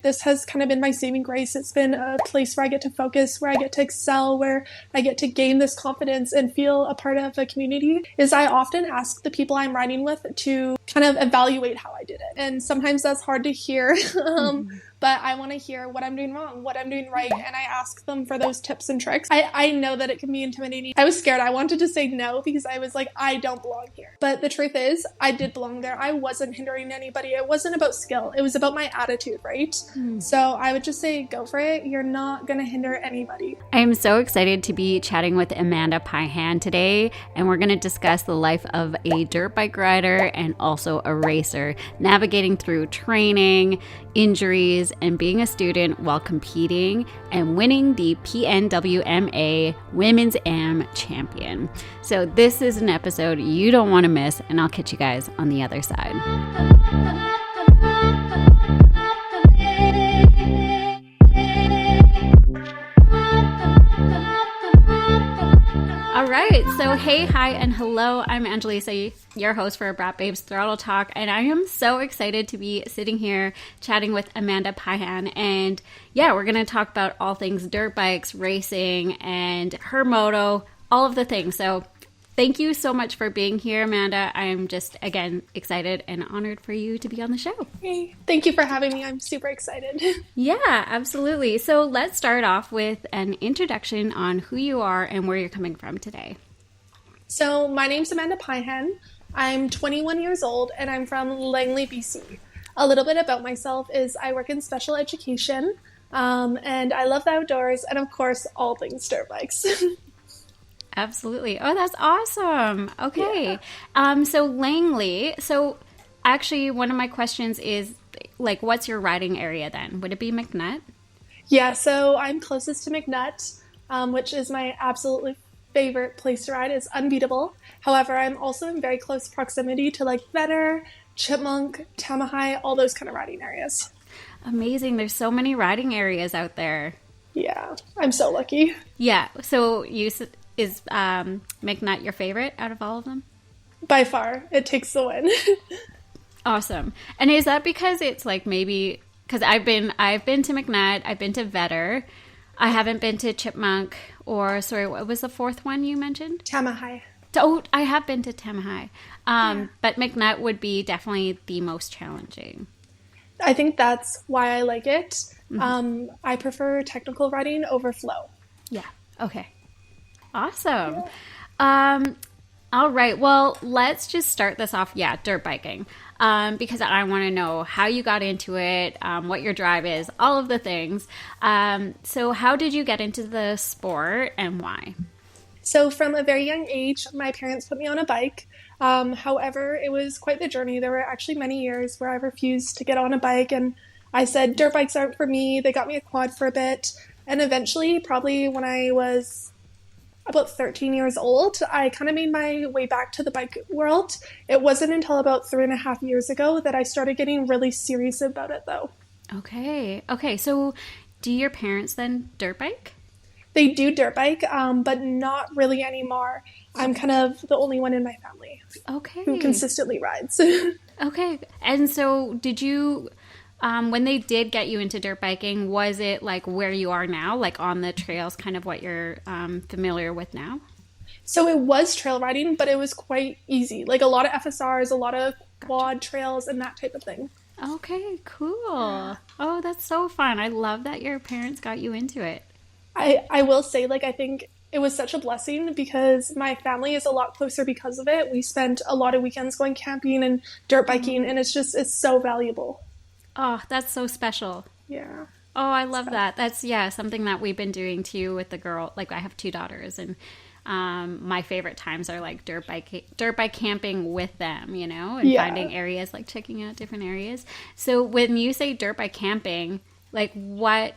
This has kind of been my saving grace. It's been a place where I get to focus, where I get to excel, where I get to gain this confidence and feel a part of a community. Is I often ask the people I'm riding with to kind of evaluate how I did it. And sometimes that's hard to hear, but I want to hear what I'm doing wrong, what I'm doing right, and I ask them for those tips and tricks. I know that it can be intimidating. I was scared. I wanted to say no because I was like, I don't belong here. But the truth is, I did belong there. I wasn't hindering anybody. It wasn't about skill. It was about my attitude, right? So I would just say, go for it. You're not going to hinder anybody. I am so excited to be chatting with Amanda Pihan today, and we're going to discuss the life of a dirt bike rider and also a racer, navigating through training, injuries, and being a student while competing and winning the PNWMA Women's Am Champion. So this is an episode you don't want to miss, and I'll catch you guys on the other side. All right, so hey, hi, and hello. I'm Angelisa, your host for Braap Babes Throttle Talk, and I am so excited to be sitting here chatting with Amanda Pihan. And yeah, we're going to talk about all things dirt bikes, racing, and her moto, all of the things. So thank you so much for being here, Amanda. I'm just, again, excited and honored for you to be on the show. Hey, thank you for having me. I'm super excited. Yeah, absolutely. So let's start off with an introduction on who you are and where you're coming from today. So my name's Amanda Pihan. I'm 21 years old and I'm from Langley BC. A little bit about myself is I work in special education and I love the outdoors and of course all things dirt bikes. Absolutely. Oh, that's awesome. Okay. Yeah. So Langley, so actually one of my questions is like, what's your riding area then? Would it be McNutt? Yeah, so I'm closest to McNutt, which is my absolutely favorite place to ride. It's unbeatable. However, I'm also in very close proximity to like Vedder, Chipmunk, Tamahai, all those kind of riding areas. Amazing. There's so many riding areas out there. Yeah, I'm so lucky. Yeah. So is McNutt your favorite out of all of them? By far. It takes the win. Awesome. And is that because it's like maybe, because I've been to McNutt, I've been to Vedder, I haven't been to Chipmunk, or sorry, what was the fourth one you mentioned? Tamahai. Oh, I have been to Tamahai. But McNutt would be definitely the most challenging. I think that's why I like it. Mm-hmm. I prefer technical riding over flow. Yeah. Okay. Awesome. Yeah. All right. Well, let's just start this off. Yeah, dirt biking. Because I want to know how you got into it, what your drive is, all of the things. So how did you get into the sport and why? So from a very young age, my parents put me on a bike. However, it was quite the journey. There were actually many years where I refused to get on a bike and I said, dirt bikes aren't for me. They got me a quad for a bit. And eventually, probably when I was about 13 years old, I kind of made my way back to the bike world. It wasn't until about 3.5 years ago that I started getting really serious about it, though. Okay. So do your parents then dirt bike? They do dirt bike, but not really anymore. I'm kind of the only one in my family who consistently rides. Okay. And so did you... when they did get you into dirt biking, was it like where you are now, like on the trails, kind of what you're familiar with now? So it was trail riding, but it was quite easy. Like a lot of FSRs, a lot of quad trails and that type of thing. Okay, cool. Yeah. Oh, that's so fun. I love that your parents got you into it. I will say, like, I think it was such a blessing because my family is a lot closer because of it. We spent a lot of weekends going camping and dirt biking, and it's so valuable. Oh, that's so special. Yeah. Oh, I love that. That's, something that we've been doing too with the girl. Like, I have 2 daughters, and my favorite times are like dirt bike camping with them, and finding areas, like checking out different areas. So when you say dirt bike camping, like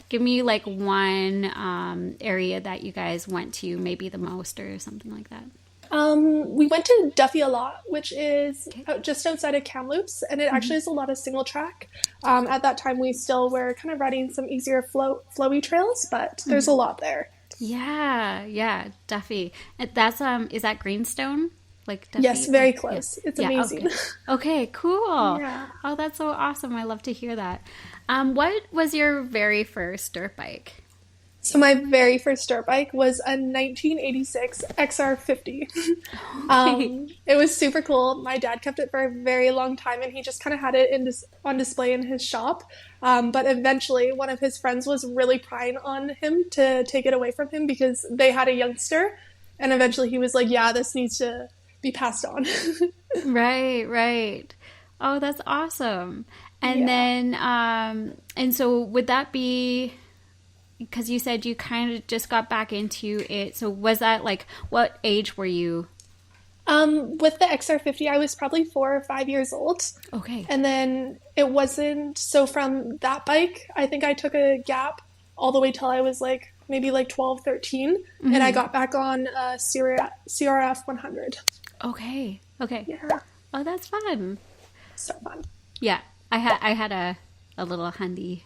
give me like one area that you guys went to maybe the most or something like that. We went to Duffy a lot, which is just outside of Kamloops, and it actually is a lot of single track. At that time, we still were kind of riding some easier flowy trails, but there's a lot there. Yeah, Duffy. That's is that Greenstone? Like Duffy? Yes, very close. Yeah. It's amazing. Okay, cool. Yeah. Oh, that's so awesome. I love to hear that. What was your very first dirt bike? So my very first dirt bike was a 1986 XR50. Okay. It was super cool. My dad kept it for a very long time, and he just kind of had it on display in his shop. But eventually, one of his friends was really prying on him to take it away from him because they had a youngster. And eventually, he was like, "Yeah, this needs to be passed on." Right, right. Oh, that's awesome. And Yeah. then, and so would that be, because you said you kind of just got back into it. So was that like, what age were you? With the XR50, I was probably 4 or 5 years old. Okay. And then it wasn't, so from that bike, I think I took a gap all the way till I was like maybe like 12, 13. And I got back on CRF 100. Okay. Okay. Yeah, Oh, that's fun. so fun. Yeah. I had a little Honda,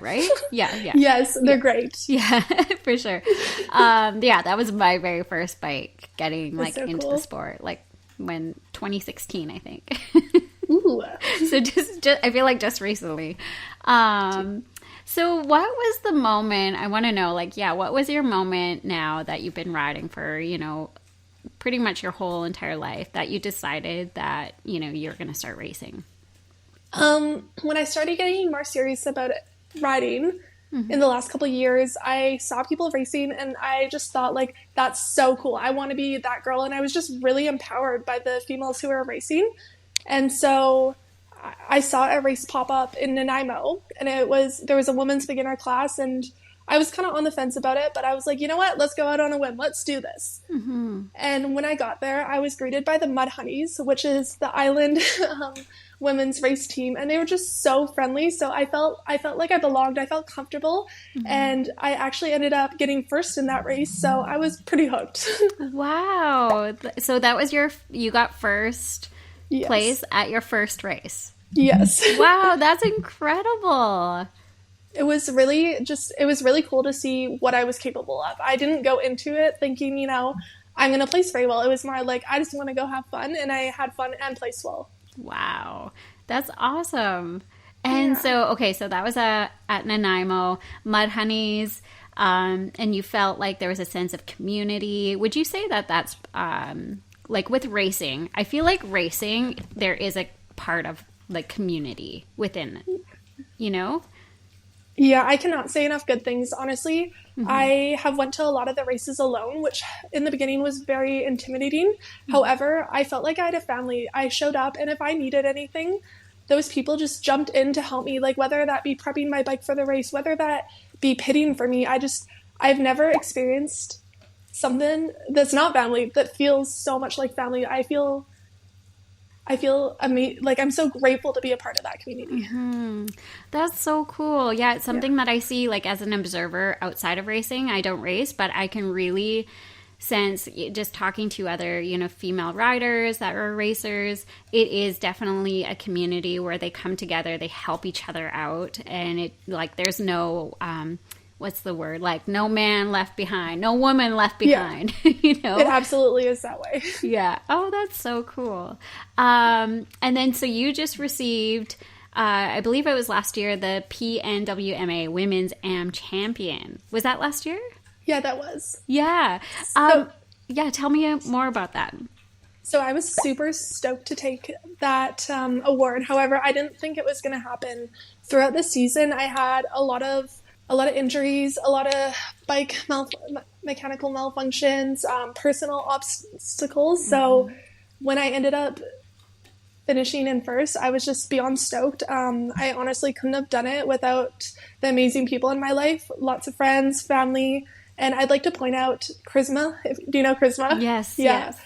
right? Yeah, yeah. Yes, they're great. Yeah, for sure. Yeah, that was my very first bike getting like So into cool. the sport, like when 2016, I think. Ooh. So just I feel like just recently. So what was the moment? I want to know, like, yeah, what was your moment now that you've been riding for, pretty much your whole entire life that you decided that, you're going to start racing? When I started getting more serious about riding in the last couple of years, I saw people racing and I just thought like, that's so cool. I want to be that girl. And I was just really empowered by the females who were racing. And so I saw a race pop up in Nanaimo, and there was a women's beginner class, and I was kind of on the fence about it, but I was like, you know what? Let's go out on a whim. Let's do this. And when I got there, I was greeted by the Mud Honeys, which is the island women's race team, and they were just so friendly. So I felt like I belonged. I felt comfortable, and I actually ended up getting first in that race. So I was pretty hooked. Wow. So that was you got first Yes. place at your first race. Yes. Wow, that's incredible. It was really cool to see what I was capable of. I didn't go into it thinking, I'm going to place very well. It was more like, I just want to go have fun, and I had fun and placed well. Wow. That's awesome. And Yeah. so that was at Nanaimo, Mud Honeys, and you felt like there was a sense of community. Would you say that that's like with racing? I feel like racing, there is a part of like community within it, you know? Yeah, I cannot say enough good things, honestly. I have went to a lot of the races alone, which in the beginning was very intimidating. However, I felt like I had a family. I showed up, and if I needed anything, those people just jumped in to help me, like whether that be prepping my bike for the race, whether that be pitting for me. I've never experienced something that's not family that feels so much like family. Like I'm so grateful to be a part of that community. That's so cool. Yeah, it's something that I see like as an observer outside of racing. I don't race, but I can really sense just talking to other, female riders that are racers. It is definitely a community where they come together, they help each other out, and it like there's no what's the word? Like no man left behind, no woman left behind, It absolutely is that way. Yeah. Oh, that's so cool. And then so you just received, I believe it was last year, the PNWMA Women's Am Champion. Was that last year? Yeah, that was. Yeah. Yeah, tell me more about that. So I was super stoked to take that award. However, I didn't think it was going to happen. Throughout the season, I had a lot of injuries, a lot of mechanical malfunctions, personal obstacles. So when I ended up finishing in first, I was just beyond stoked. I honestly couldn't have done it without the amazing people in my life, lots of friends, family. And I'd like to point out Charisma. Do you know Charisma? Yes, Yeah. yes.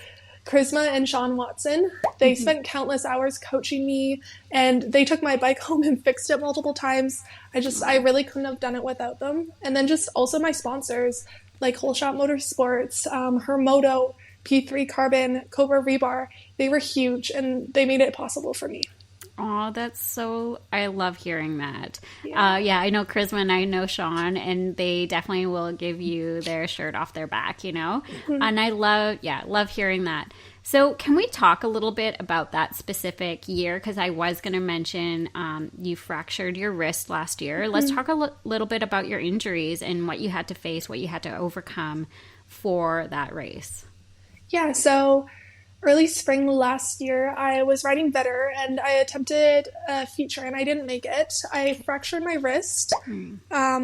Charisma and Sean Watson. They spent countless hours coaching me, and they took my bike home and fixed it multiple times. I really couldn't have done it without them. And then just also my sponsors, like Whole Shot Motorsports, her Moto, P3 Carbon, Cobra Rebar. They were huge, and they made it possible for me. Oh, I love hearing that. Yeah. Yeah, I know Charisma and I know Sean, and they definitely will give you their shirt off their back, And I love hearing that. So can we talk a little bit about that specific year? Because I was going to mention you fractured your wrist last year. Let's talk a little bit about your injuries and what you had to face, what you had to overcome for that race. Yeah, so early spring last year, I was riding better and I attempted a feature and I didn't make it. I fractured my wrist,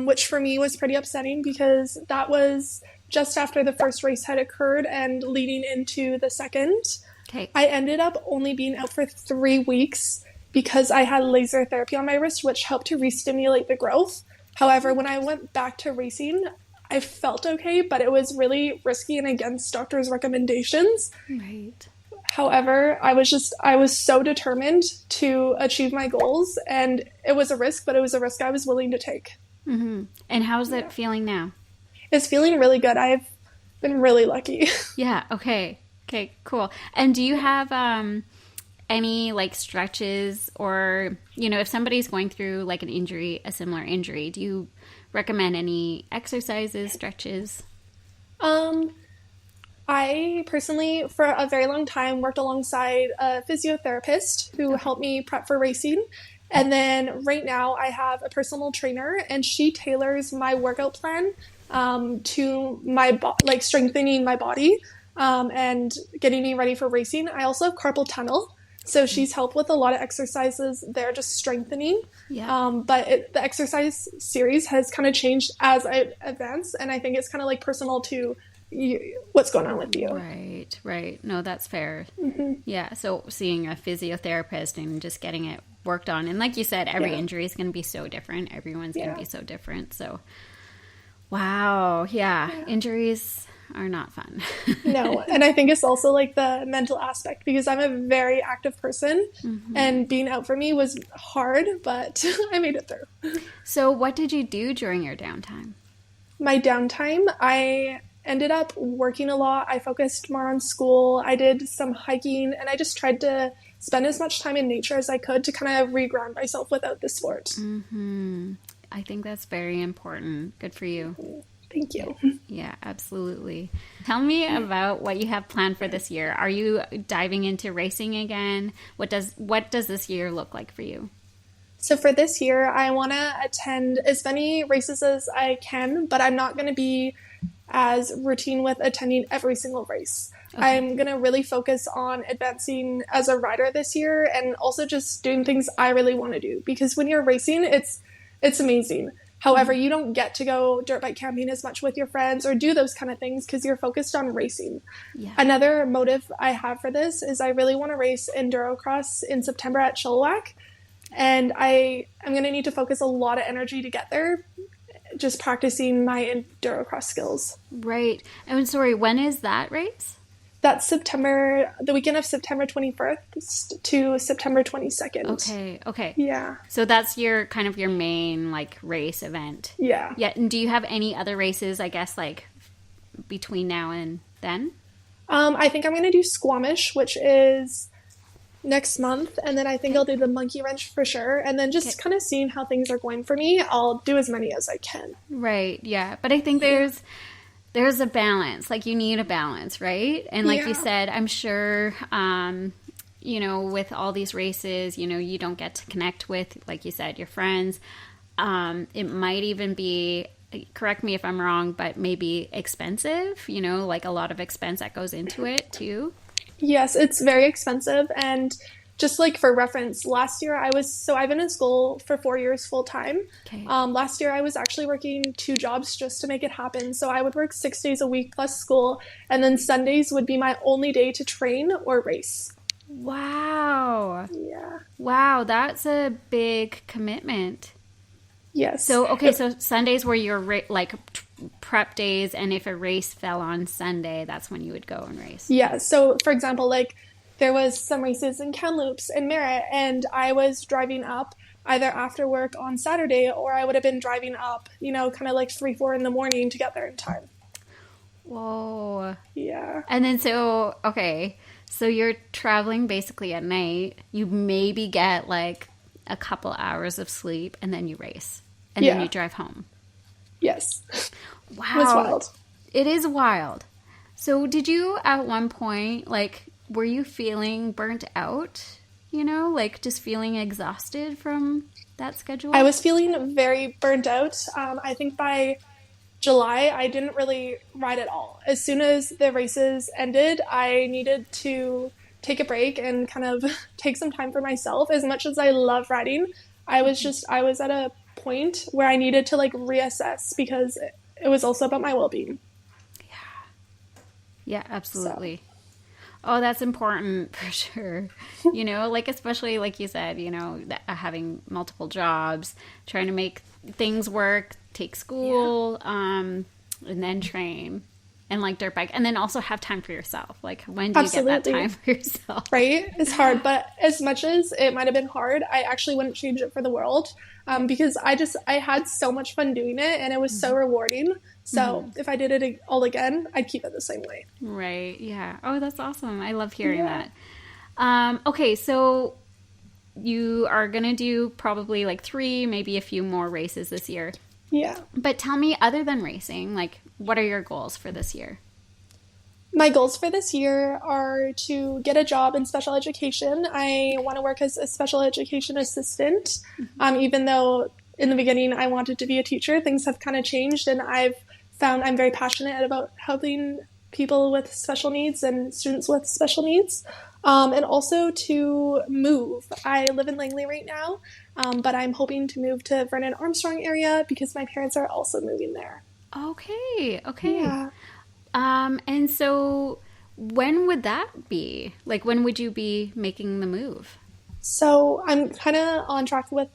which for me was pretty upsetting because that was just after the first race had occurred and leading into the second. Okay. I ended up only being out for 3 weeks because I had laser therapy on my wrist, which helped to re-stimulate the growth. However, when I went back to racing, I felt okay, but it was really risky and against doctors' recommendations. Right. However, I was so determined to achieve my goals, and it was a risk, but it was a risk I was willing to take. Mm-hmm. And how's it feeling now? It's feeling really good. I've been really lucky. Yeah. Okay. Okay, cool. And do you have any like stretches or, if somebody's going through like a similar injury, do you recommend any exercises, stretches? I personally, for a very long time, worked alongside a physiotherapist who helped me prep for racing. And then right now I have a personal trainer and she tailors my workout plan to my like strengthening my body and getting me ready for racing. I also have carpal tunnel. So she's helped with a lot of exercises there, just strengthening. Yeah. But the exercise series has kind of changed as I advance. And I think it's kind of like personal to what's going on with you. Right. No, that's fair. Mm-hmm. Yeah. So seeing a physiotherapist and just getting it worked on. And like you said, every injury is going to be so different. Everyone's going to be so different. So, wow. Yeah. Injuries are not fun. No. And I think it's also like the mental aspect because I'm a very active person and being out for me was hard, but I made it through. So what did you do during your downtime? My downtime, I ended up working a lot. I focused more on school. I did some hiking and I just tried to spend as much time in nature as I could to kind of reground myself without the sport. Mm-hmm. I think that's very important. Good for you. Thank you. Yeah, absolutely. Tell me about what you have planned for this year. Are you diving into racing again? What does this year look like for you? So for this year, I want to attend as many races as I can, but I'm not going to be as routine with attending every single race. Okay. I'm going to really focus on advancing as a rider this year and also just doing things I really want to do because when you're racing, it's amazing. However, you don't get to go dirt bike camping as much with your friends or do those kind of things because you're focused on racing. Yeah. Another motive I have for this is I really want to race Enduro cross in September at Chilliwack. And I'm going to need to focus a lot of energy to get there, just practicing my Enduro cross skills. Right. And sorry, when is that race? That's the weekend of September 21st to September 22nd. Okay. Yeah. So that's your main like race event. Yeah. Yeah. And do you have any other races, I guess, like between now and then? I think I'm going to do Squamish, which is next month. And then I think I'll do the Monkey Wrench for sure. And then just kind of seeing how things are going for me, I'll do as many as I can. Right. Yeah. But I think there's a balance, like you need a balance, right? And like you said, I'm sure, with all these races, you don't get to connect with, like you said, your friends. It might even be, correct me if I'm wrong, but maybe expensive, like a lot of expense that goes into it too. Yes, it's very expensive. And just like for reference, last year I've been in school for 4 years full time. Okay. Last year I was actually working 2 jobs just to make it happen. So I would work 6 days a week plus school. And then Sundays would be my only day to train or race. Wow. Yeah. Wow. That's a big commitment. Yes. So, so Sundays were your prep days. And if a race fell on Sunday, that's when you would go and race. Yeah. So for example, like, there was some races in Kamloops and Merritt, and I was driving up either after work on Saturday or I would have been driving up, kind of like 3-4 in the morning to get there in time. Whoa. Yeah. And then so So you're traveling basically at night. You maybe get like a couple hours of sleep and then you race. And then you drive home. Yes. Wow. It was wild. It is wild. So did you at one point, like, were you feeling burnt out? You know, like just feeling exhausted from that schedule? I was feeling very burnt out. I think by July, I didn't really ride at all. As soon as the races ended, I needed to take a break and kind of take some time for myself. As much as I love riding, I was at a point where I needed to like reassess because it was also about my well-being. Yeah, absolutely. So. Oh, that's important for sure. You know, like especially like you said, you know, having multiple jobs, trying to make things work, take school, and then train and like dirt bike, and then also have time for yourself. Like when do you get that time for yourself? Right? It's hard, but as much as it might have been hard, I actually wouldn't change it for the world because I had so much fun doing it and it was so rewarding. So if I did it all again, I'd keep it the same way. Right. Yeah. Oh, that's awesome. I love hearing that. Okay. So you are going to do probably like 3, maybe a few more races this year. Yeah. But tell me, other than racing, like what are your goals for this year? My goals for this year are to get a job in special education. I want to work as a special education assistant, even though in the beginning I wanted to be a teacher. Things have kind of changed, and I've found I'm very passionate about helping people with special needs and students with special needs, and also to move. I live in Langley right now, but I'm hoping to move to Vernon Armstrong area because my parents are also moving there. Okay. Yeah. And so when would that be? Like, when would you be making the move? So I'm kind of on track with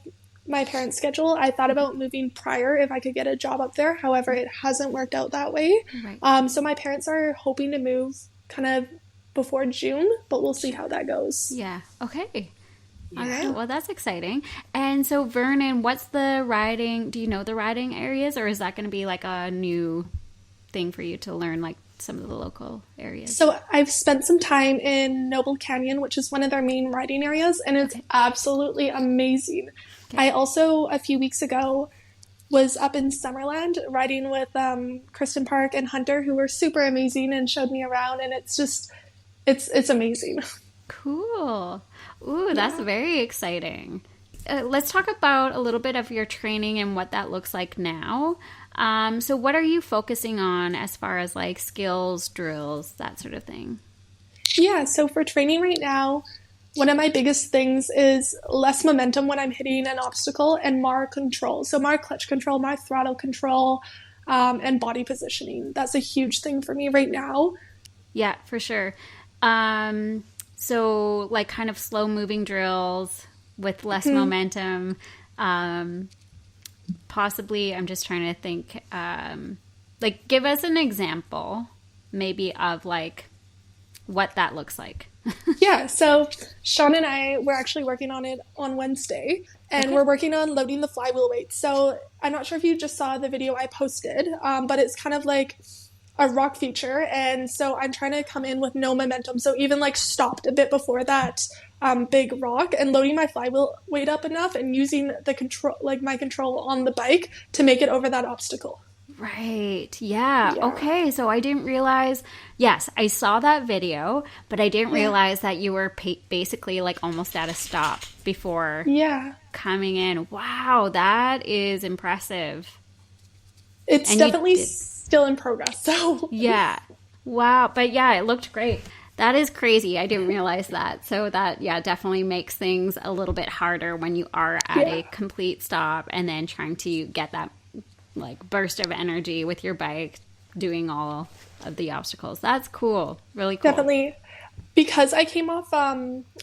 my parents' schedule. I thought about moving prior if I could get a job up there. However, it hasn't worked out that way. Right. So my parents are hoping to move kind of before June, but we'll see how that goes. Yeah. Okay. Yeah. All right. Well, that's exciting. And so Vernon, what's the riding? Do you know the riding areas, or is that going to be like a new thing for you to learn, like some of the local areas? So I've spent some time in Noble Canyon, which is one of their main riding areas, and it's absolutely amazing. Okay. I also, a few weeks ago, was up in Summerland riding with Kristen Park and Hunter, who were super amazing and showed me around, and it's just, it's amazing. Cool. Ooh, that's very exciting. Let's talk about a little bit of your training and what that looks like now. So what are you focusing on as far as like skills, drills, that sort of thing? Yeah, so for training right now, one of my biggest things is less momentum when I'm hitting an obstacle and more control. So more clutch control, more throttle control, and body positioning. That's a huge thing for me right now. Yeah, for sure. So like kind of slow moving drills with less momentum. Possibly, I'm just trying to think, like give us an example maybe of like what that looks like. Yeah, so Sean and I were actually working on it on Wednesday, and we're working on loading the flywheel weights. So I'm not sure if you just saw the video I posted, but it's kind of like a rock feature, and so I'm trying to come in with no momentum. So even like stopped a bit before that big rock and loading my flywheel weight up enough and using the control, like my control on the bike to make it over that obstacle. Right. Yeah. Okay. So I didn't realize, yes, I saw that video, but I didn't realize that you were basically like almost at a stop before coming in. Wow. That is impressive. It's definitely still in progress. So yeah. Wow. But yeah, it looked great. That is crazy. I didn't realize that. So that, definitely makes things a little bit harder when you are at a complete stop and then trying to get that like burst of energy with your bike doing all of the obstacles. That's cool. Really cool. Definitely. Because I came off a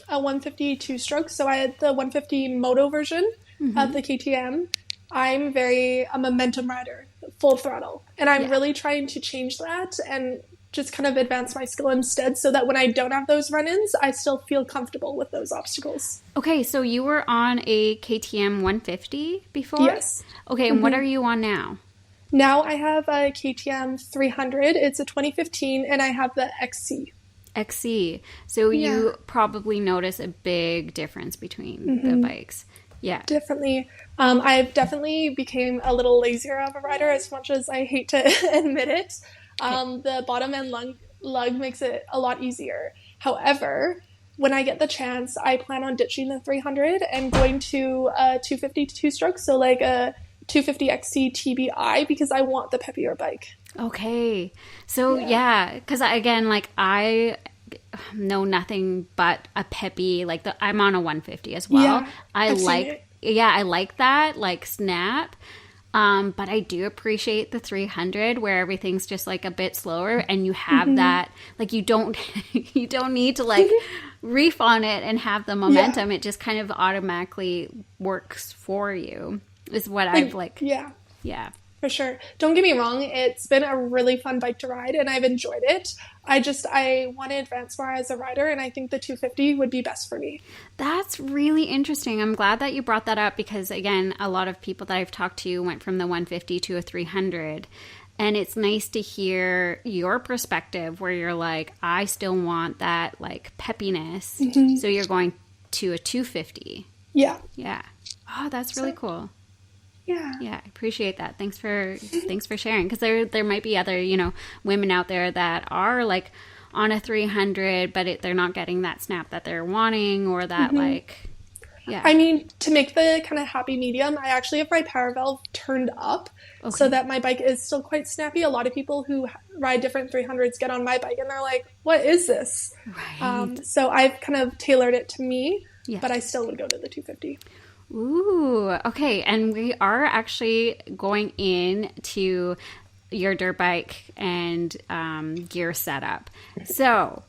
150 two-stroke, so I had the 150 Moto version of the KTM. I'm a momentum rider, full throttle. And I'm really trying to change that and just kind of advance my skill instead so that when I don't have those run-ins, I still feel comfortable with those obstacles. Okay, so you were on a KTM 150 before? Yes. Okay, and what are you on now? Now I have a KTM 300. It's a 2015, and I have the XC. XC. So Yeah. you probably notice a big difference between the bikes. Yeah. Definitely. I've definitely became a little lazier of a rider as much as I hate to admit it. Okay. The bottom end lug makes it a lot easier. However, when I get the chance, I plan on ditching the 300 and going to a 250 two-stroke, so like a 250 XC TBI because I want the peppier bike. Okay. So Yeah. yeah, because again, like I know nothing but a peppy. Like I'm on a 150 as well. Yeah, I I've seen like, it. yeah, I like that like snap. But I do appreciate the 300 where everything's just like a bit slower and you have that like you don't you don't need to like reef on it and have the Yeah. momentum. It just kind of automatically works for you. Is what I've Like, like, yeah. yeah. For sure. Don't get me wrong, it's been a really fun bike to ride and I've enjoyed it. I want to advance more as a rider and I think the 250 would be best for me. That's really interesting. I'm glad that you brought that up because, again, a lot of people that I've talked to went from the 150 to a 300. And it's nice to hear your perspective where you're like, I still want that like peppiness. So you're going to a 250. Yeah. Yeah. Oh, that's really cool. Yeah. Yeah, I appreciate that. Thanks for sharing because there might be other, women out there that are like on a 300 but they're not getting that snap that they're wanting or that like yeah. I mean, to make the kind of happy medium, I actually have my power valve turned up so Okay. that my bike is still quite snappy. A lot of people who ride different 300s get on my bike and they're like, what is this? Right. So I've kind of tailored it to me, Yeah. but I still would go to the 250. Ooh, okay. And we are actually going into your dirt bike and gear setup. So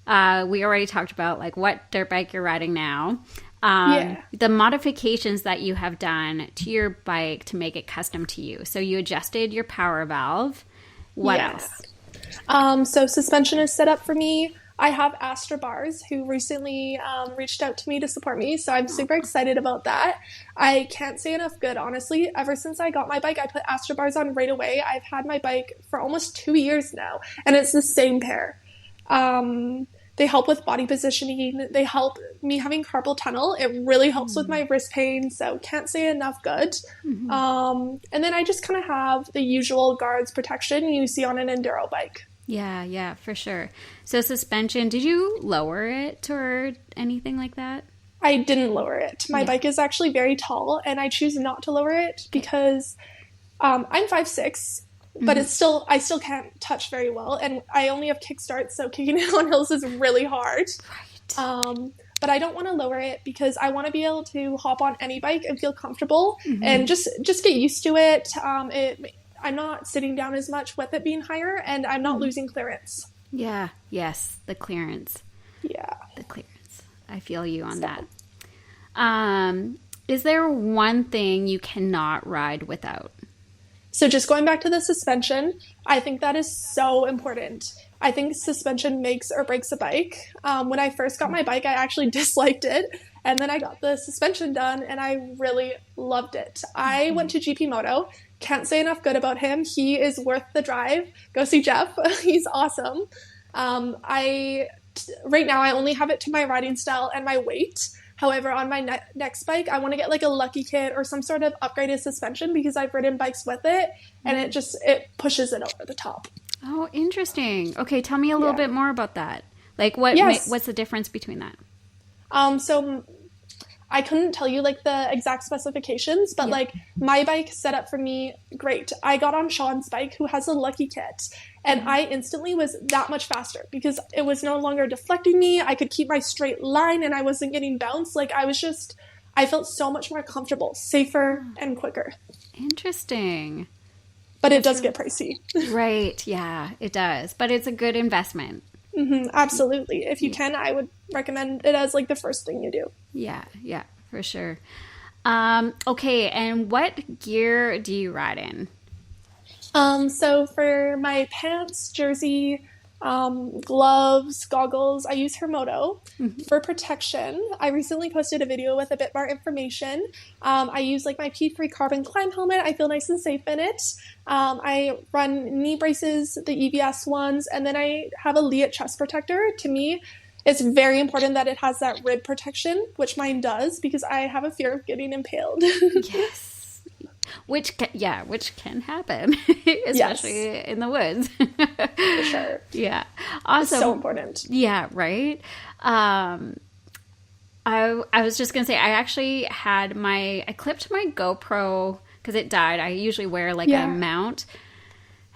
we already talked about like what dirt bike you're riding now. Yeah. The modifications that you have done to your bike to make it custom to you. So you adjusted your power valve. What Yeah. else? So suspension is set up for me. I have Astra Bars who recently reached out to me to support me, so I'm super excited about that. I can't say enough good, honestly. Ever since I got my bike, I put Astra Bars on right away. I've had my bike for almost 2 years now, and it's the same pair. They help with body positioning. They help me having carpal tunnel. It really helps with my wrist pain, so can't say enough good. And then I just kind of have the usual guards protection you see on an enduro bike. Yeah, for sure. So suspension, did you lower it or anything like that? I didn't lower it. My Yeah. bike is actually very tall, and I choose not to lower it because I'm 5'6", but I still can't touch very well, and I only have kickstart, so kicking it on hills is really hard. Right. But I don't want to lower it because I want to be able to hop on any bike and feel comfortable and just get used to it. I'm not sitting down as much with it being higher, and I'm not losing clearance. Yeah. Yes. The clearance. Yeah. The clearance. I feel you on that. Is there one thing you cannot ride without? So just going back to the suspension, I think that is so important. I think suspension makes or breaks a bike. When I first got my bike, I actually disliked it. And then I got the suspension done and I really loved it. I went to GP Moto. Can't say enough good about him. He is worth the drive. Go see Jeff. He's awesome. Right now I only have it to my riding style and my weight. However, on my next bike, I want to get like a Lucky Kit or some sort of upgraded suspension because I've ridden bikes with it and it pushes it over the top. Oh, interesting. Okay, tell me a little bit more about that. Like Yes. what's the difference between that? So I couldn't tell you like the exact specifications, but like my bike set up for me, great. I got on Sean's bike who has a Lucky Kit and I instantly was that much faster because it was no longer deflecting me. I could keep my straight line and I wasn't getting bounced. Like I felt so much more comfortable, safer and quicker. Interesting. But it does get pricey. Right. Yeah, it does. But it's a good investment. Absolutely. If you can, I would recommend it as like the first thing you do. Yeah, for sure. Okay, and what gear do you ride in? So for my pants, jersey, gloves, goggles. I use her Moto. For protection, I recently posted a video with a bit more information. I use like my P3 carbon climb helmet. I feel nice and safe in it. I run knee braces, the EVS ones, and then I have a Leah chest protector. To me, it's very important that it has that rib protection, which mine does, because I have a fear of getting impaled. Yes. Which can happen, especially in the woods. For sure. Yeah. Awesome. It's so important. Yeah, right. I was just going to say, I clipped my GoPro because it died. I usually wear like a mount,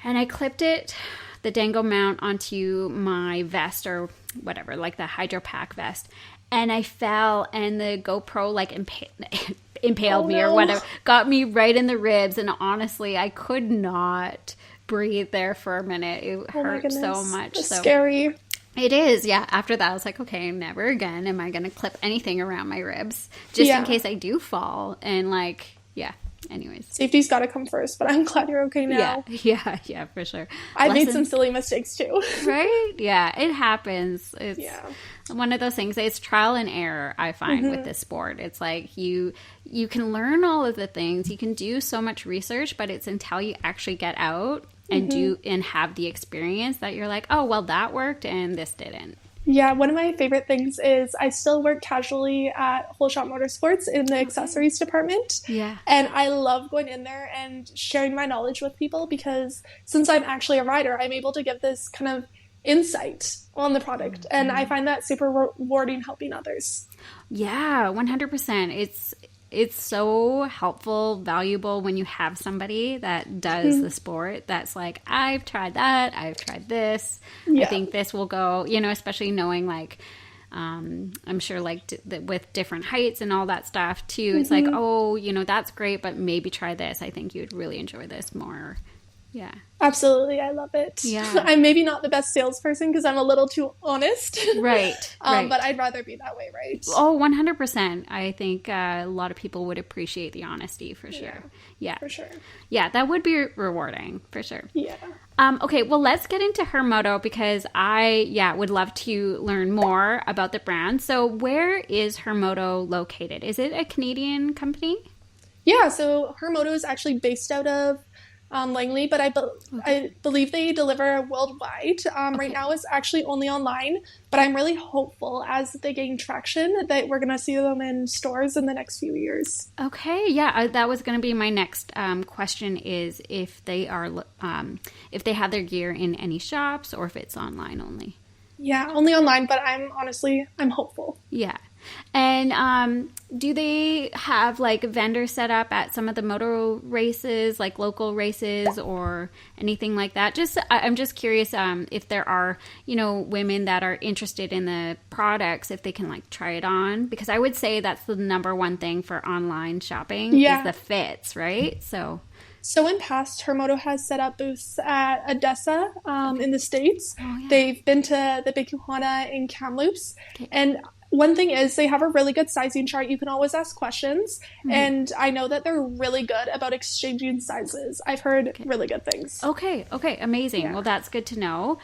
and I clipped the dango mount onto my vest or whatever, like the Hydro Pack vest. And I fell, and the GoPro like impaled me or whatever, got me right in the ribs. And honestly, I could not breathe there for a minute. It hurt so much. It's scary. It is, yeah. After that, I was like, okay, never again am I going to clip anything around my ribs, just in case I do fall. And like, anyways. Safety's got to come first, but I'm glad you're okay now. Yeah, for sure. I've made some silly mistakes too. Right? Yeah, it happens. It's one of those things. It's trial and error, I find, with this sport. It's like you can learn all of the things. You can do so much research, but it's until you actually get out and do and have the experience that you're like, oh, well, that worked and this didn't. Yeah, one of my favorite things is I still work casually at Whole Shot Motorsports in the accessories department. Yeah. And I love going in there and sharing my knowledge with people, because since I'm actually a rider, I'm able to give this kind of insight on the product. And I find that super rewarding, helping others. Yeah, 100%. It's so helpful, valuable when you have somebody that does the sport that's like, I've tried that, I've tried this, I think this will go, especially knowing like, I'm sure like with different heights and all that stuff too, it's like, oh, that's great, but maybe try this. I think you'd really enjoy this more. Yeah. Absolutely. I love it. Yeah. I'm maybe not the best salesperson because I'm a little too honest. Right. But I'd rather be that way, right? Oh, 100%. I think a lot of people would appreciate the honesty for sure. Yeah. For sure. Yeah, that would be rewarding for sure. Yeah. Okay, well, let's get into her Moto, because I would love to learn more about the brand. So where is her Moto located? Is it a Canadian company? Yeah, so her Moto is actually based out of Langley, but I believe they deliver worldwide. Right now it's actually only online, but I'm really hopeful as they gain traction that we're going to see them in stores in the next few years. Okay, yeah, that was going to be my next question, is if they have their gear in any shops or if it's online only. Yeah, only online, but I'm hopeful. Yeah. And do they have like vendors set up at some of the moto races, like local races or anything like that? I'm just curious if there are, women that are interested in the products, if they can like try it on, because I would say that's the number one thing for online shopping is the fits, right? So in past, her Moto has set up booths at Odessa in the States. Oh, yeah. They've been to the Big Tijuana in Kamloops. Okay. And one thing is they have a really good sizing chart. You can always ask questions. And I know that they're really good about exchanging sizes. I've heard really good things. Okay, amazing. Yeah. Well, that's good to know.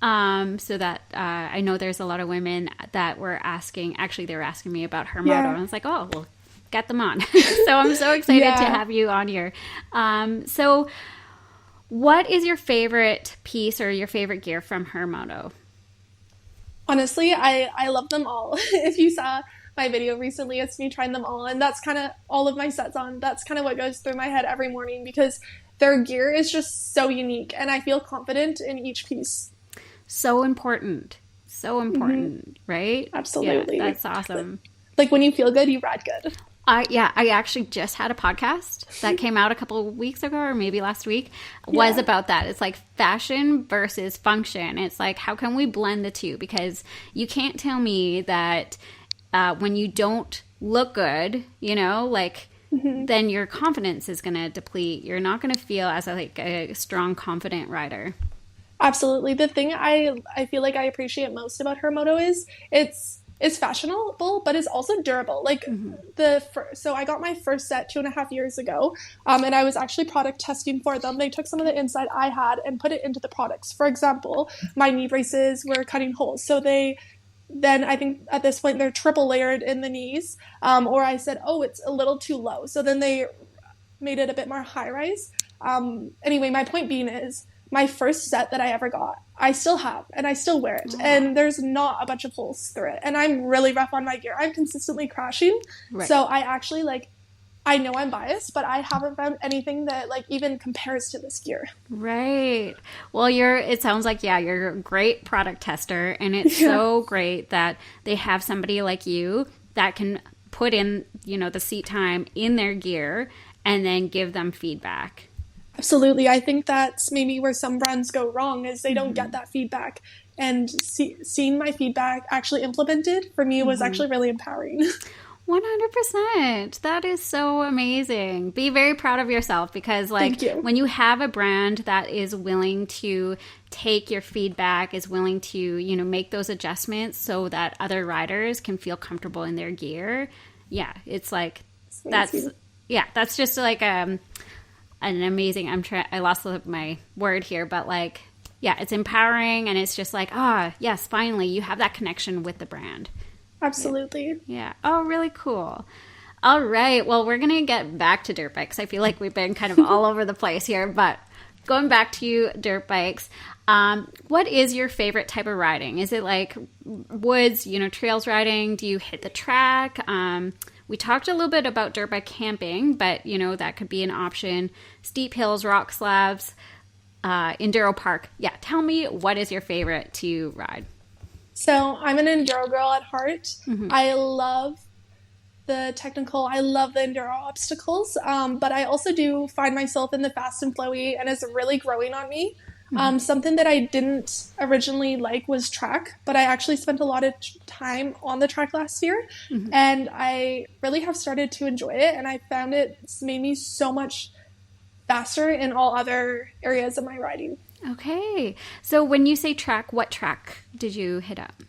So that I know there's a lot of women that were asking, actually they were asking me about her Moto. And I was like, oh, well, get them on. So I'm so excited to have you on here. So what is your favorite piece or your favorite gear from her Moto? Honestly, I love them all. If you saw my video recently, it's me trying them all. And that's kind of all of my sets on. That's kind of what goes through my head every morning, because their gear is just so unique and I feel confident in each piece. So important, right? Absolutely. Yeah, that's awesome. Like when you feel good, you ride good. I actually just had a podcast that came out a couple of weeks ago, or maybe last week, was about that. It's like fashion versus function. It's like, how can we blend the two? Because you can't tell me that when you don't look good, then your confidence is going to deplete. You're not going to feel as a strong, confident rider. Absolutely. The thing I feel like I appreciate most about her Moto is is fashionable, but is also durable. Like so I got my first set 2.5 years ago, and I was actually product testing for them. They took some of the insight I had and put it into the products. For example, my knee braces were cutting holes, so then I think at this point they're triple layered in the knees. Or I said, oh, it's a little too low, so then they made it a bit more high rise. Anyway, my point being is, my first set that I ever got, I still have, and I still wear it. And there's not a bunch of holes through it. And I'm really rough on my gear. I'm consistently crashing. Right. So I actually, like, I know I'm biased, but I haven't found anything that, like, even compares to this gear. Right. Well, it sounds like, you're a great product tester. And it's so great that they have somebody like you that can put in, the seat time in their gear and then give them feedback. Absolutely. I think that's maybe where some brands go wrong, is they don't get that feedback. And seeing my feedback actually implemented for me was actually really empowering. 100%. That is so amazing. Be very proud of yourself, because when you have a brand that is willing to take your feedback, is willing to, make those adjustments so that other riders can feel comfortable in their gear. Yeah. It's like, that's just like, an amazing, I lost my word here, but like, it's empowering, and it's just like, yes, finally you have that connection with the brand. Absolutely. Yeah. Oh, really cool. All right. Well, we're going to get back to dirt bikes. I feel like we've been kind of all over the place here, but going back to dirt bikes, what is your favorite type of riding? Is it like woods, trails riding? Do you hit the track? We talked a little bit about dirt bike camping, but, that could be an option. Steep hills, rock slabs, enduro park. Yeah, tell me, what is your favorite to ride? So I'm an enduro girl at heart. I love the technical. I love the enduro obstacles, but I also do find myself in the fast and flowy, and it's really growing on me. Something that I didn't originally like was track, but I actually spent a lot of time on the track last year, and I really have started to enjoy it, and I found it's made me so much faster in all other areas of my riding. Okay. So when you say track, what track did you hit up?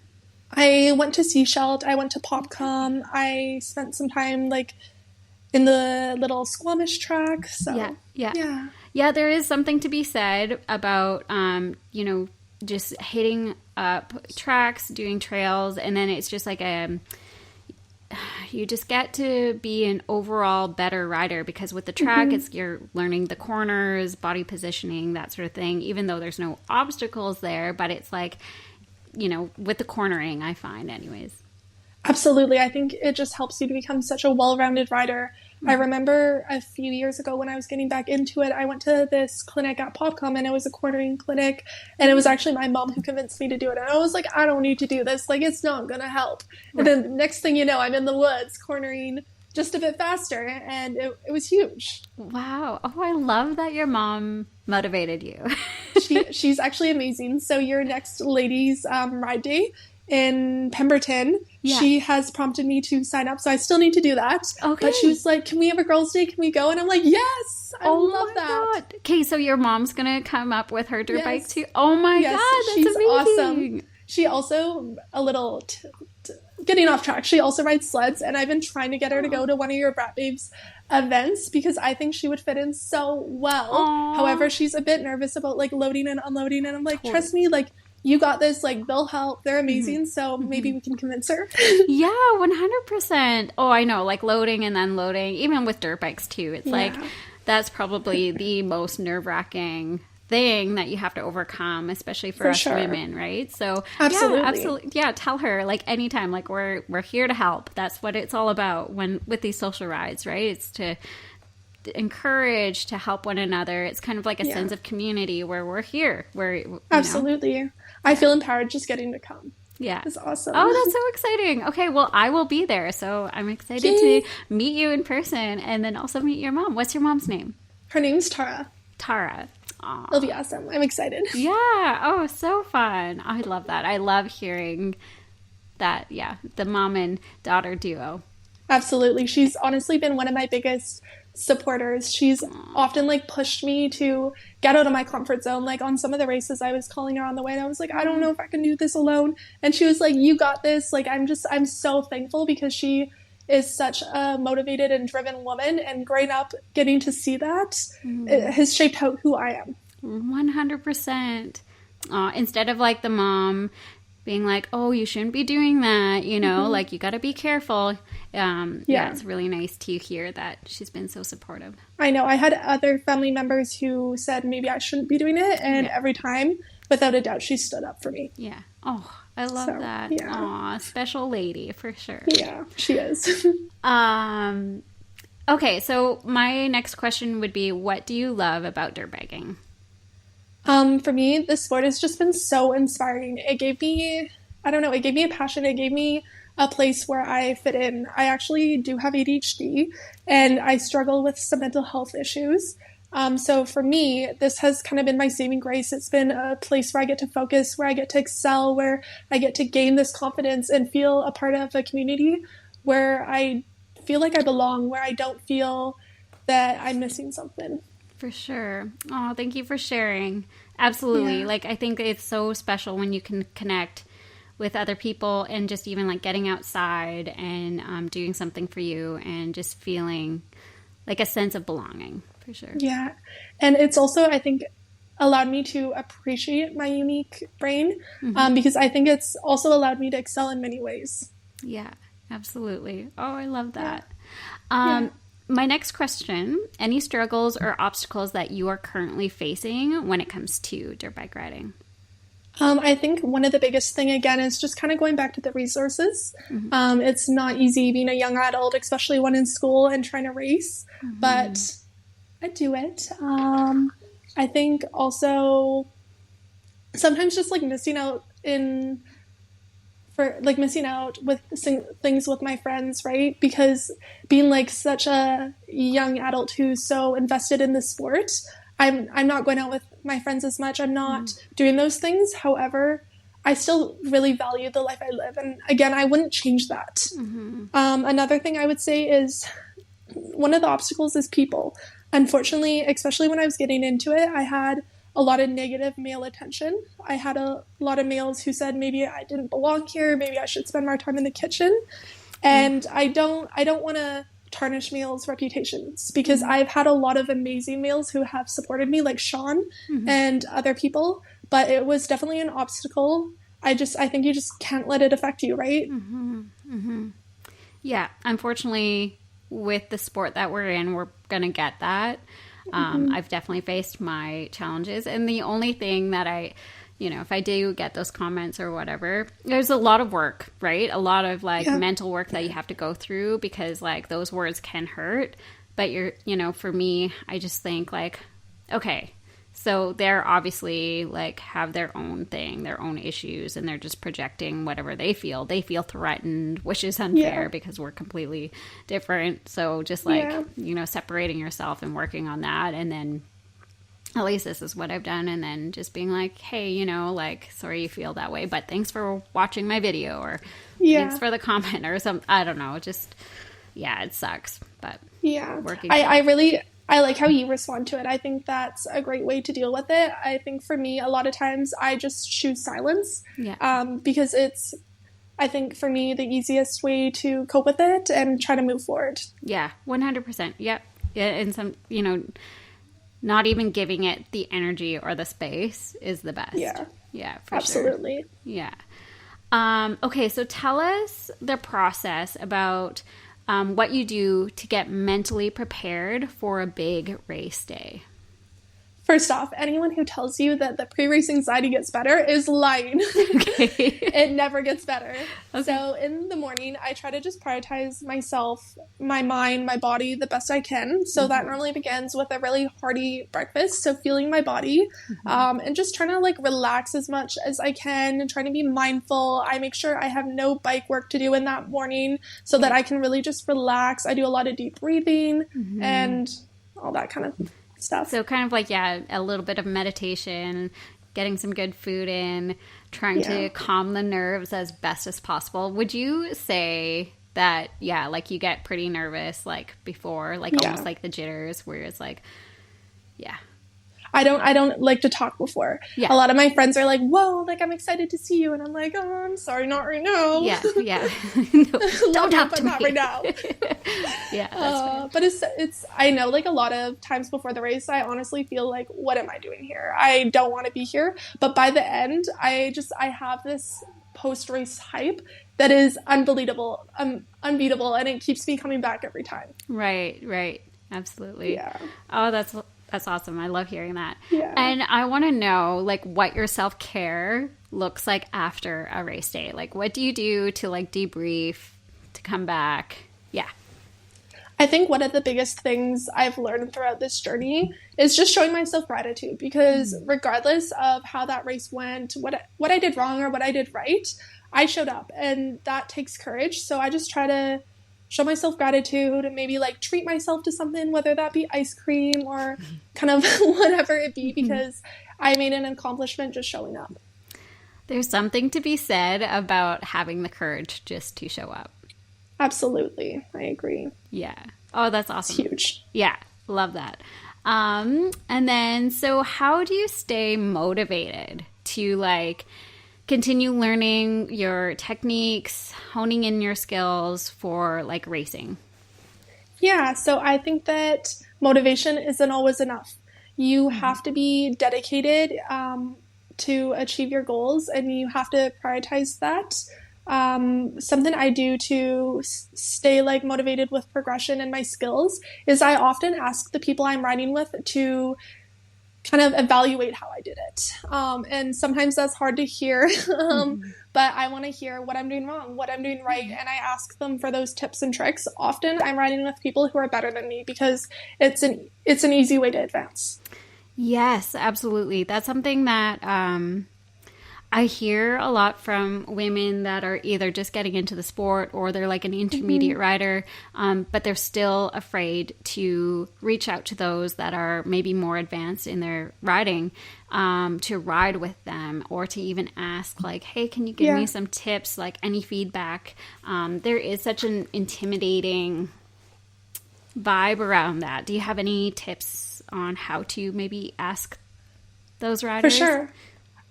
I went to Seashell. I went to Popcom. I spent some time in the little Squamish track. So yeah, there is something to be said about just hitting up tracks, doing trails, and then it's just like you just get to be an overall better rider, because with the track, you're learning the corners, body positioning, that sort of thing, even though there's no obstacles there, but it's like, with the cornering, I find anyways. Absolutely. I think it just helps you to become such a well-rounded rider. I remember a few years ago when I was getting back into it, I went to this clinic at Popcom, and it was a cornering clinic, and it was actually my mom who convinced me to do it. And I was like, I don't need to do this. Like, it's not going to help. Right. And then next thing you know, I'm in the woods cornering just a bit faster, and it was huge. Wow. Oh, I love that your mom motivated you. She's actually amazing. So your next ladies ride day in Pemberton, she has prompted me to sign up, so I still need to do that. Okay. But she was like, can we have a girls' day? Can we go? And I'm like, yes, I love that. God. Okay, so your mom's going to come up with her dirt bike too? Oh my God, that's she's amazing. Awesome. She also, a little, getting off track, she also rides sleds, and I've been trying to get her to go to one of your Braap Babes events, because I think she would fit in so well. Aww. However, she's a bit nervous about loading and unloading, and I'm like, trust me, you got this, they'll help. They're amazing, so maybe we can convince her. Yeah, 100%. Oh, I know, loading and unloading, even with dirt bikes too. It's that's probably the most nerve-wracking thing that you have to overcome, especially for us women, right? So absolutely. Yeah, tell her anytime, we're here to help. That's what it's all about with these social rides, right? It's to encourage, to help one another. It's kind of like a sense of community where we're here. Absolutely. I feel empowered just getting to come. Yeah. It's awesome. Oh, that's so exciting. Okay, well, I will be there. So I'm excited to meet you in person, and then also meet your mom. What's your mom's name? Her name's Tara. Tara. Aww. It'll be awesome. I'm excited. Yeah. Oh, so fun. I love that. I love hearing that, the mom and daughter duo. Absolutely. She's honestly been one of my biggest supporters. She's often like pushed me to get out of my comfort zone. Like on some of the races, I was calling her on the way and I was like, I don't know if I can do this alone. And she was like, you got this. Like, I'm so thankful because she is such a motivated and driven woman, and growing up getting to see that it has shaped who I am. 100%. Instead of like the mom being like, oh, you shouldn't be doing that, you know, like you got to be careful. Yeah, it's really nice to hear that she's been so supportive. I know. I had other family members who said maybe I shouldn't be doing it. And every time, without a doubt, she stood up for me. Yeah. Oh, I love that. Yeah. Aw, special lady for sure. Yeah, she is. Okay, so my next question would be, what do you love about dirt biking? For me, the sport has just been so inspiring. It gave me, I don't know, it gave me a passion. It gave me a place where I fit in. I actually do have ADHD and I struggle with some mental health issues. So for me, this has kind of been my saving grace. It's been a place where I get to focus, where I get to excel, where I get to gain this confidence and feel a part of a community where I feel like I belong, where I don't feel that I'm missing something. For sure. Oh, thank you for sharing. Absolutely. Yeah. Like, I think it's so special when you can connect with other people and just even like getting outside and doing something for you and just feeling like a sense of belonging, for sure. Yeah. And it's also, I think, allowed me to appreciate my unique brain because I think it's also allowed me to excel in many ways. Yeah, absolutely. Oh, I love that. Yeah. My next question, any struggles or obstacles that you are currently facing when it comes to dirt bike riding? I think one of the biggest thing, again, is just kind of going back to the resources. It's not easy being a young adult, especially when in school and trying to race, but I do it. I think also sometimes just like missing out with things with my friends, right? Because being like such a young adult who's so invested in the sport, I'm not going out with my friends as much. I'm not doing those things. However, I still really value the life I live. And again, I wouldn't change that. Another thing I would say is one of the obstacles is people. Unfortunately, especially when I was getting into it, I had a lot of negative male attention. I had a lot of males who said maybe I didn't belong here, maybe I should spend more time in the kitchen. And I don't want to tarnish males' reputations because I've had a lot of amazing males who have supported me, like Sean and other people, but it was definitely an obstacle. I think you just can't let it affect you, right? Yeah, unfortunately, with the sport that we're in, we're gonna get that. I've definitely faced my challenges, and the only thing that if I do get those comments or whatever, there's a lot of work, right? A lot of like mental work that you have to go through because like those words can hurt. But for me, I just think like, okay, so they're obviously like have their own thing, their own issues, and they're just projecting whatever they feel. They feel threatened, which is unfair because we're completely different. So just like, separating yourself and working on that, and then at least this is what I've done. And then just being like, hey, like, sorry you feel that way, but thanks for watching my video, or thanks for the comment or something. I don't know. Just, it sucks, but working. I like how you respond to it. I think that's a great way to deal with it. I think for me, a lot of times I just choose silence because it's, I think for me, the easiest way to cope with it and try to move forward. Yeah, 100%. Yep. Yeah. And some, not even giving it the energy or the space is the best. Yeah, for absolutely. Sure. Yeah. Okay, so tell us the process about what you do to get mentally prepared for a big race day. First off, anyone who tells you that the pre-race anxiety gets better is lying. Okay. It never gets better. Okay. So in the morning, I try to just prioritize myself, my mind, my body the best I can. So that normally begins with a really hearty breakfast. So feeling my body and just trying to like relax as much as I can and trying to be mindful. I make sure I have no bike work to do in that morning so that I can really just relax. I do a lot of deep breathing and all that kind of stuff. So kind of like, a little bit of meditation, getting some good food in, trying to calm the nerves as best as possible. Would you say that, yeah, like you get pretty nervous like before, like almost like the jitters, where it's like, yeah. I don't like to talk before. Yeah. A lot of my friends are like, whoa, like I'm excited to see you. And I'm like, oh, I'm sorry, not right now. Yeah. No, don't talk to me. Not right now. Yeah. That's but it's, I know like a lot of times before the race, I honestly feel like, what am I doing here? I don't want to be here. But by the end, I have this post-race hype that is unbelievable, unbeatable. And it keeps me coming back every time. Right. Absolutely. Yeah. Oh, that's awesome. I love hearing that. Yeah. And I want to know like what your self-care looks like after a race day. Like what do you do to like debrief, to come back? Yeah. I think one of the biggest things I've learned throughout this journey is just showing myself gratitude, because regardless of how that race went, what I did wrong or what I did right, I showed up, and that takes courage. So I just try to show myself gratitude and maybe like treat myself to something, whether that be ice cream or kind of whatever it be, because I made an accomplishment just showing up. There's something to be said about having the courage just to show up. Absolutely. I agree. Yeah. Oh, that's awesome. It's huge. Yeah. Love that. And then, so how do you stay motivated to like continue learning your techniques, honing in your skills for like racing? Yeah, so I think that motivation isn't always enough. You have to be dedicated to achieve your goals, and you have to prioritize that. Something I do to stay like motivated with progression and my skills is I often ask the people I'm riding with to kind of evaluate how I did it. And sometimes that's hard to hear, but I want to hear what I'm doing wrong, what I'm doing right. And I ask them for those tips and tricks. Often I'm riding with people who are better than me, because it's an easy way to advance. Yes, absolutely. That's something that I hear a lot from women that are either just getting into the sport or they're like an intermediate rider, but they're still afraid to reach out to those that are maybe more advanced in their riding, to ride with them, or to even ask like, hey, can you give me some tips, like any feedback? There is such an intimidating vibe around that. Do you have any tips on how to maybe ask those riders? For sure.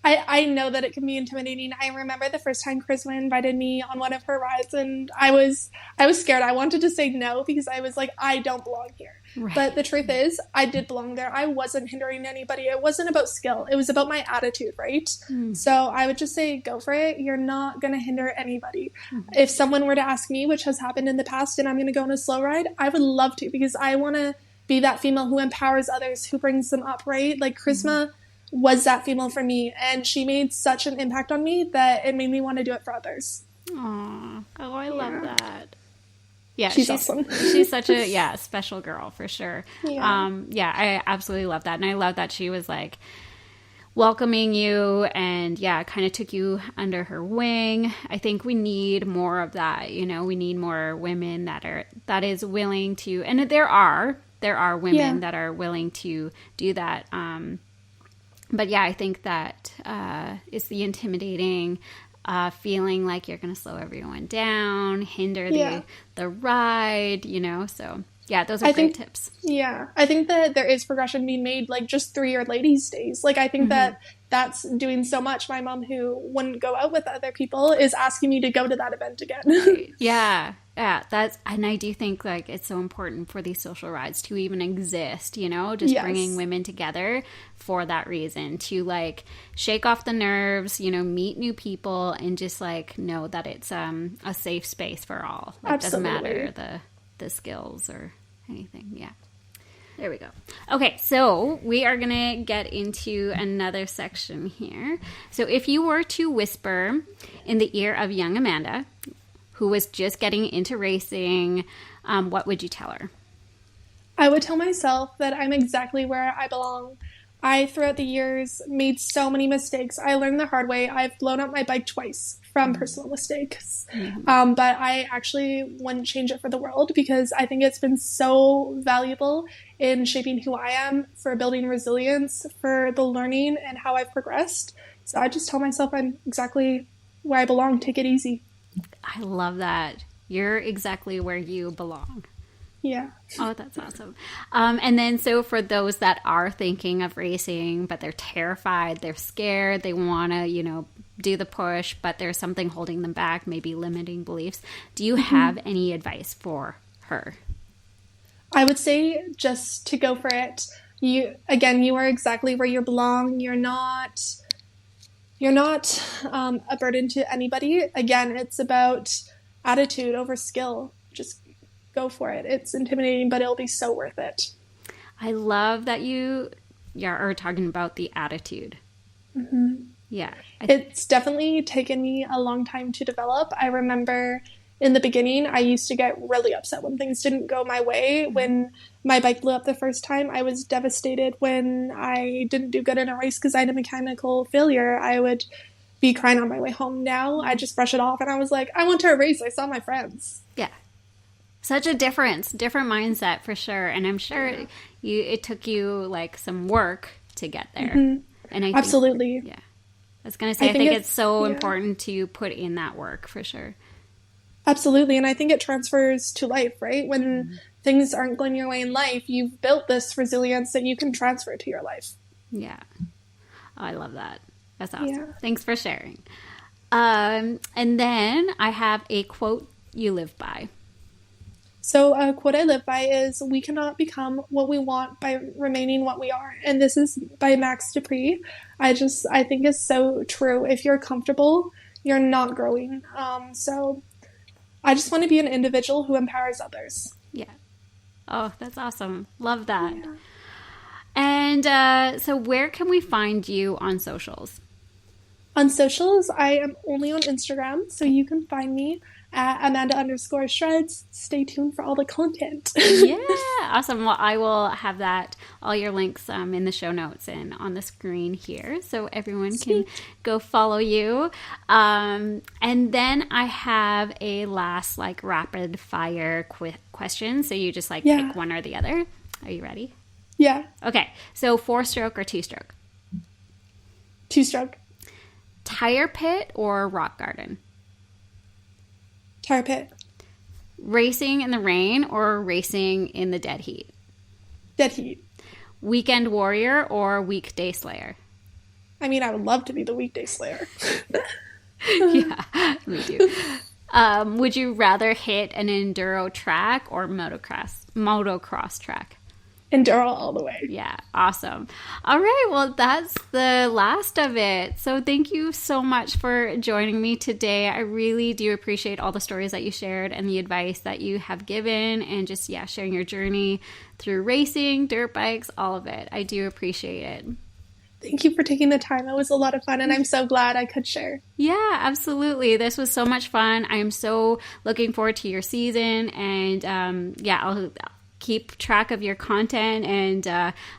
I know that it can be intimidating. I remember the first time Charisma invited me on one of her rides, and I was scared. I wanted to say no, because I was like, I don't belong here. Right. But the truth is, I did belong there. I wasn't hindering anybody. It wasn't about skill. It was about my attitude, right? So I would just say, go for it. You're not going to hinder anybody. If someone were to ask me, which has happened in the past, and I'm going to go on a slow ride, I would love to, because I want to be that female who empowers others, who brings them up, right? Like Charisma was that female for me, and she made such an impact on me that it made me want to do it for others. Aww. Oh, I love that. Yeah, she's awesome. She's such a special girl for sure. Yeah. I absolutely love that, and I love that she was like welcoming you, and kind of took you under her wing. I think we need more of that. You know, we need more women that is willing to, and there are women that are willing to do that. But I think that it's the intimidating feeling like you're going to slow everyone down, hinder the ride, you know. So, those are great tips. Yeah. I think that there is progression being made, like just through your ladies' days. Like, I think that's doing so much. My mom, who wouldn't go out with other people, is asking me to go to that event again. Right. Yeah, and I do think like it's so important for these social rides to even exist, you know, just bringing women together for that reason, to like shake off the nerves, you know, meet new people, and just like know that it's a safe space for all. Like, Absolutely. Doesn't matter the skills or anything. Yeah. There we go. Okay, so we are going to get into another section here. So if you were to whisper in the ear of young Amanda, who was just getting into racing, what would you tell her? I would tell myself that I'm exactly where I belong. I, throughout the years, made so many mistakes. I learned the hard way. I've blown up my bike twice from personal mistakes. But I actually wouldn't change it for the world, because I think it's been so valuable in shaping who I am, for building resilience, for the learning and how I've progressed. So I just tell myself I'm exactly where I belong. Take it easy. I love that. You're exactly where you belong. Yeah. Oh, that's awesome. And then, so for those that are thinking of racing, but they're terrified, they're scared, they want to, do the push, but there's something holding them back, maybe limiting beliefs. Do you have any advice for her? I would say just to go for it. You are exactly where you belong. You're not a burden to anybody. Again, it's about attitude over skill. Just go for it. It's intimidating, but it'll be so worth it. I love that you are talking about the attitude. Mm-hmm. Yeah. It's definitely taken me a long time to develop. I remember in the beginning, I used to get really upset when things didn't go my way. When my bike blew up the first time, I was devastated when I didn't do good in a race because I had a mechanical failure. I would be crying on my way home. Now I just brush it off and I was like, I went to a race. I saw my friends. Yeah. Such a different mindset for sure. And I'm sure it took you like some work to get there. Mm-hmm. And absolutely. Yeah. I was going to say, I think it's so important to put in that work for sure. Absolutely. And I think it transfers to life, right? When things aren't going your way in life, you've built this resilience that you can transfer to your life. Yeah. Oh, I love that. That's awesome. Yeah. Thanks for sharing. And then I have a quote you live by. So a quote I live by is, we cannot become what we want by remaining what we are. And this is by Max Dupree. I think it's so true. If you're comfortable, you're not growing. So I just want to be an individual who empowers others. Yeah. Oh, that's awesome. Love that. Yeah. And so where can we find you on socials? On socials, I am only on Instagram, so you can find me at Amanda_shreds. Stay tuned for all the content. Yeah, awesome. Well, I will have all your links in the show notes and on the screen here, so everyone can go follow you. And then I have a last rapid fire question. So you just pick one or the other. Are you ready? Yeah. Okay. So 4-stroke or 2-stroke? 2-stroke. Tire pit or rock garden? Tire pit. Racing in the rain or racing in the dead heat? Dead heat. Weekend warrior or weekday slayer? I mean, I would love to be the weekday slayer. Yeah, me too. Would you rather hit an enduro track or motocross track? Enduro all the way. Yeah, awesome. All right, well, that's the last of it. So thank you so much for joining me today. I really do appreciate all the stories that you shared and the advice that you have given, and just, sharing your journey through racing, dirt bikes, all of it. I do appreciate it. Thank you for taking the time. It was a lot of fun, and I'm so glad I could share. Yeah, absolutely. This was so much fun. I am so looking forward to your season, and I'll keep track of your content. And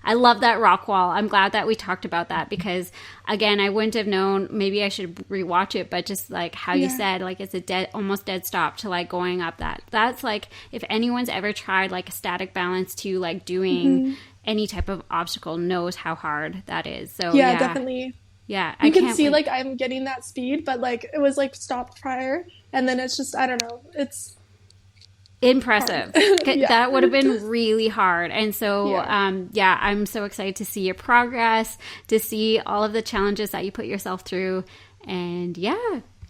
I love that rock wall. I'm glad that we talked about that, because again, I wouldn't have known. Maybe I should rewatch it, but just how you said, it's a almost dead stop to going up that's if anyone's ever tried a static balance to doing any type of obstacle, knows how hard that is. So yeah. Definitely. Yeah, you can see I'm getting that speed, but it was stopped prior, and then it's just, I don't know, it's impressive. That would have been really hard. And so I'm so excited to see your progress, to see all of the challenges that you put yourself through, and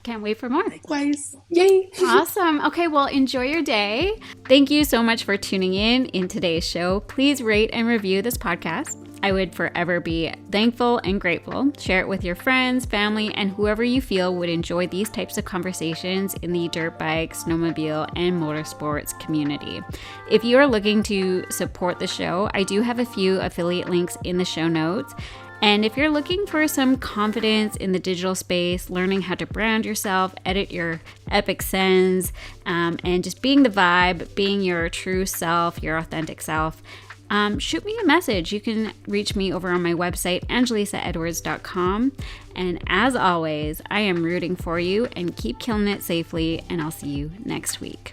can't wait for more. Likewise. Yay. Awesome. Okay, well, enjoy your day. Thank you so much for tuning in today's show. Please rate and review this podcast. I would forever be thankful and grateful. Share it with your friends, family, and whoever you feel would enjoy these types of conversations in the dirt bike, snowmobile, and motorsports community. If you are looking to support the show, I do have a few affiliate links in the show notes. And if you're looking for some confidence in the digital space, learning how to brand yourself, edit your epic sends, and just being the vibe, being your true self, your authentic self, shoot me a message. You can reach me over on my website, angelisaedwards.com. And as always, I am rooting for you, and keep killing it safely, and I'll see you next week.